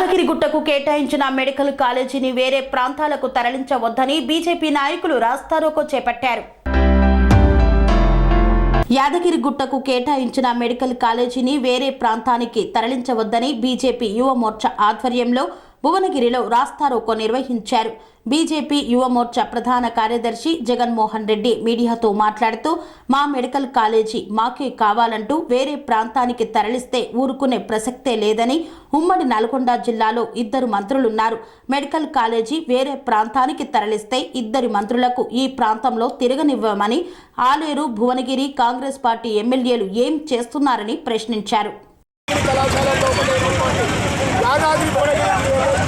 యాదగిరిగుట్టకు కేటాయించిన మెడికల్ కాలేజీని వేరే ప్రాంతాలకు తరలించవద్దని బీజేపీ నాయకులు రాస్తారోకో చేపట్టారు. యాదగిరిగుట్టకు కేటాయించిన మెడికల్ కాలేజీని వేరే ప్రాంతానికి తరలించవద్దని బీజేపీ యువ మోర్చా ఆధ్వర్యంలో భువనగిరిలో రాస్తారోకో నిర్వహించారు. బీజేపీ యువ మోర్చా ప్రధాన కార్యదర్శి జగన్మోహన్ రెడ్డి మీడియాతో మాట్లాడుతూ మా మెడికల్ కాలేజీ మాకే కావాలంటూ వేరే ప్రాంతానికి తరలిస్తే ఊరుకునే ప్రసక్తే లేదని, ఉమ్మడి నల్గొండ జిల్లాలో 2 మంత్రులున్నారు. మెడికల్ కాలేజీ వేరే ప్రాంతానికి తరలిస్తే 2 మంత్రులకు ఈ ప్రాంతంలో తిరగనివ్వమని, ఆలేరు భువనగిరి కాంగ్రెస్ పార్టీ ఎమ్మెల్యేలు ఏం చేస్తున్నారని ప్రశ్నించారు.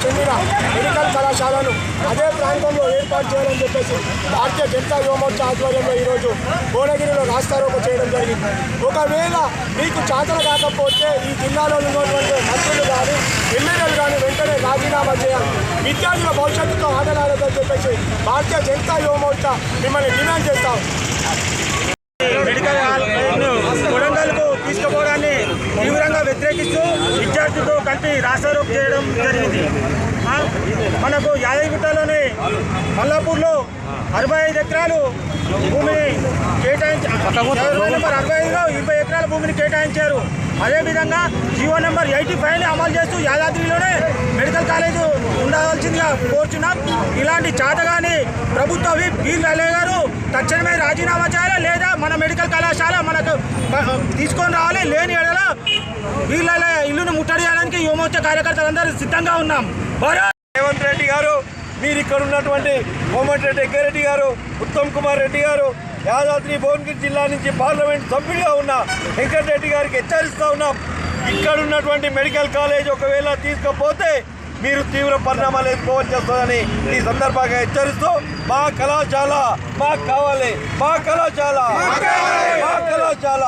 చెందిన మెడికల్ కళాశాలను అదే ప్రాంతంలో ఏర్పాటు చేయాలని చెప్పేసి భారతీయ జనతా యువ మోర్చా ఆధ్వర్యంలో ఈరోజు భువనగిరిలో రాస్తారోకో చేయడం జరిగింది. ఒకవేళ మీకు చాతన కాకపోతే ఈ జిల్లాలో ఉన్నటువంటి మంత్రులు కానీ ఎమ్మెల్యేలు కానీ వెంటనే రాజీనామా చేయాలి. విద్యార్థుల భవిష్యత్తుతో ఆటలాడదని చెప్పేసి భారతీయ జనతా యువ మోర్చా మిమ్మల్ని డిమాండ్ చేస్తాం. మెడికల్ కొడంగల్కు తీసుకుపోవడాన్ని తీవ్రంగా వ్యతిరేకిస్తూ విద్యార్థులతో కలిపి రాస్తారోకో చేయడం జరిగింది. మనకు యాదగిరిగుట్టలోని మల్లాపూర్లో 65 ఎకరాలు భూమిని నెంబర్ 65లో 20 ఎకరాల భూమిని కేటాయించారు. అదేవిధంగా జీవో నెంబర్ 85ని అమలు చేస్తూ యాదాద్రిలోనే మెడికల్ కాలేజీ ఉండవలసిందిగా కోరుచున్నాం. ఇలాంటి చాతగాని ప్రభుత్వ విప్ బీర్ లలే గారు తక్షణమే రాజీనామా చేయాలి, లేదా మన మెడికల్ కళాశాల మనకు తీసుకొని రావాలి. లేని ఎడల బీర్ లలే ఇల్లును ముట్టడి చేయడానికి యువ మోర్చా కార్యకర్తలందరూ సిద్ధంగా ఉన్నాం. రేవంత్ రెడ్డి గారు, మీరు ఇక్కడ ఉన్నటువంటి కోమటిరెడ్డి ఎగ్గారెడ్డి గారు, ఉత్తమ్ కుమార్ రెడ్డి గారు, యాదాద్రి భువనగిరి జిల్లా నుంచి పార్లమెంట్ సభ్యుడిగా ఉన్న వెంకటరెడ్డి గారికి హెచ్చరిస్తూ ఉన్నాం. ఇక్కడ ఉన్నటువంటి మెడికల్ కాలేజ్ ఒకవేళ తీసుకపోతే మీరు తీవ్ర పరిణామాలు ఎదుర్కోవాల్సి వస్తుందని ఈ సందర్భంగా హెచ్చరిస్తూ మా కళాశాల మాకు కావాలి, మా కళాశాల మా కళాశాల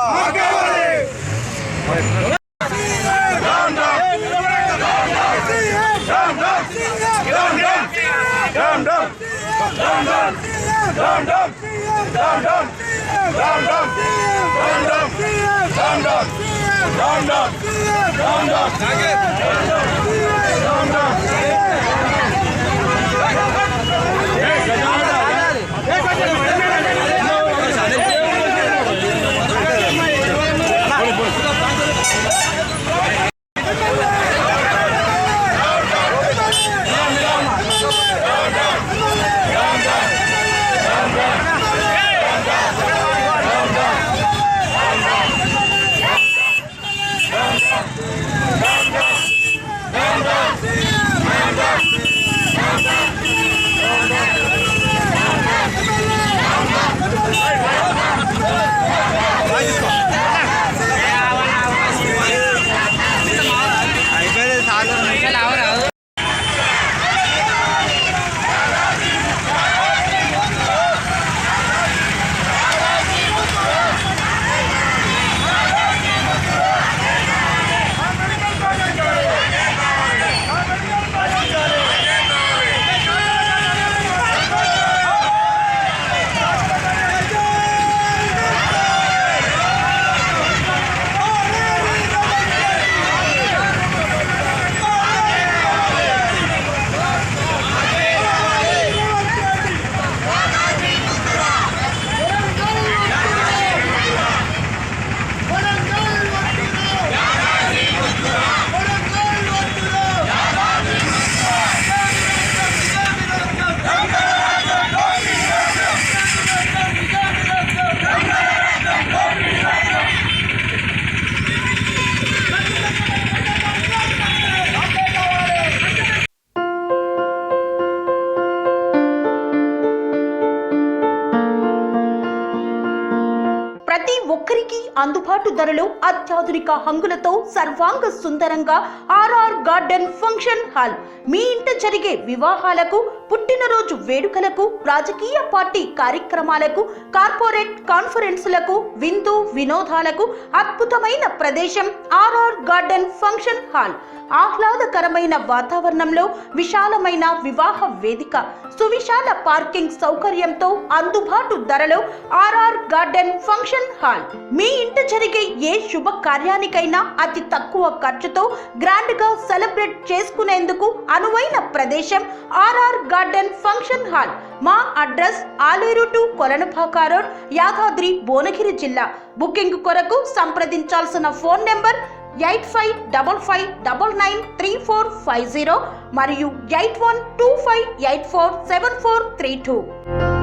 ప్రతి ఒక్కరికి అందుబాటు ధరలో అత్యాధునిక హంగులతో సర్వాంగ సుందరంగా ఆర్ఆర్ గార్డెన్ ఫంక్షన్ హాల్. మీ ఇంట జరిగే వివాహాలకు, పుట్టినరోజు వేడుకలకు, రాజకీయ పార్టీ కార్యక్రమాలకు, కార్పొరేట్ కాన్ఫరెన్సులకు, విందు వినోదాలకు అద్భుతమైన ప్రదేశం ఆర్ఆర్ గార్డెన్ ఫంక్షన్ హాల్. ఆహ్లాదకరమైన వాతావరణంలో విశాలమైన వివాహ వేదిక, సువిశాల పార్కింగ్ సౌకర్యంతో అందుబాటు ధరలో ఆర్ఆర్ గార్డెన్ ఫంక్షన్ హాల్. మీ ఇంట జరిగే ఏ శుభ కార్యానికైనా అతి తక్కువ ఖర్చుతో గ్రాండ్ గా సెలబ్రేట్ చేసుకునేందుకు అనువైన ప్రదేశం ఆర్ఆర్ గార్డెన్ ఫంక్షన్ హాల్. మా address Aleru to Kolanupaka road, Yadadri Bhuvanagiri జిల్లా. బుకింగ్ కొరకు సంప్రదించాల్సిన ఫోన్ నెంబర్ 8555993450 మరియు 8125847432.